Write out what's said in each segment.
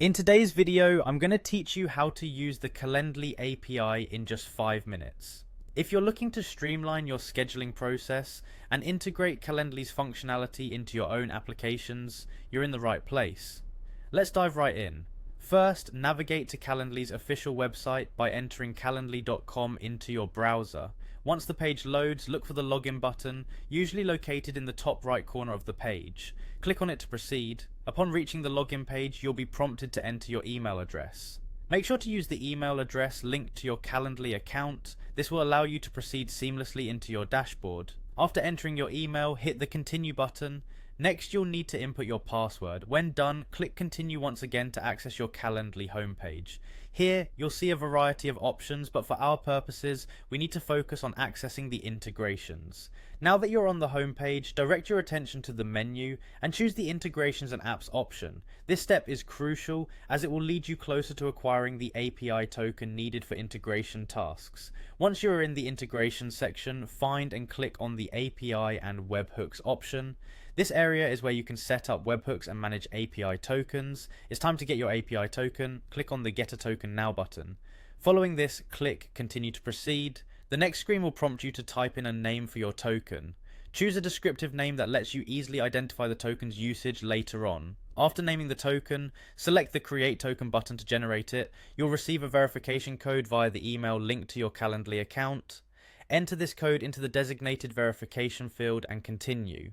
In today's video, I'm going to teach you how to use the Calendly API in just 5 minutes. If you're looking to streamline your scheduling process and integrate Calendly's functionality into your own applications, you're in the right place. Let's dive right in. First, navigate to Calendly's official website by entering calendly.com into your browser. Once the page loads, look for the login button, usually located in the top right corner of the page. Click on it to proceed. Upon reaching the login page, you'll be prompted to enter your email address. Make sure to use the email address linked to your Calendly account. This will allow you to proceed seamlessly into your dashboard. After entering your email, hit the continue button. Next, you'll need to input your password. When done, click continue once again to access your Calendly homepage. Here, you'll see a variety of options, but for our purposes, we need to focus on accessing the integrations. Now that you're on the homepage, direct your attention to the menu and choose the integrations and apps option. This step is crucial as it will lead you closer to acquiring the API token needed for integration tasks. Once you're in the integration section, find and click on the API and webhooks option. This area is where you can set up webhooks and manage API tokens. It's time to get your API token. Click on the Get a Token Now button. Following this, click Continue to Proceed. The next screen will prompt you to type in a name for your token. Choose a descriptive name that lets you easily identify the token's usage later on. After naming the token, select the Create Token button to generate it. You'll receive a verification code via the email linked to your Calendly account. Enter this code into the designated verification field and continue.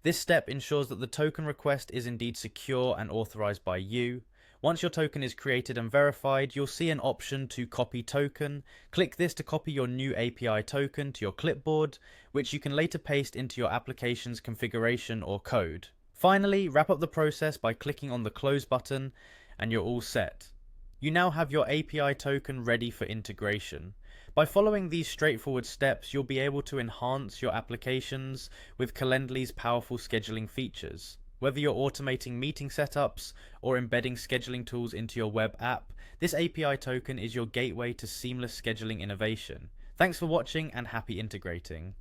This step ensures that the token request is indeed secure and authorized by you. Once your token is created and verified, you'll see an option to copy token. Click this to copy your new API token to your clipboard, which you can later paste into your application's configuration or code. Finally, wrap up the process by clicking on the Close button, and you're all set. You now have your API token ready for integration. By following these straightforward steps, you'll be able to enhance your applications with Calendly's powerful scheduling features. Whether you're automating meeting setups or embedding scheduling tools into your web app, this API token is your gateway to seamless scheduling innovation. Thanks for watching and happy integrating.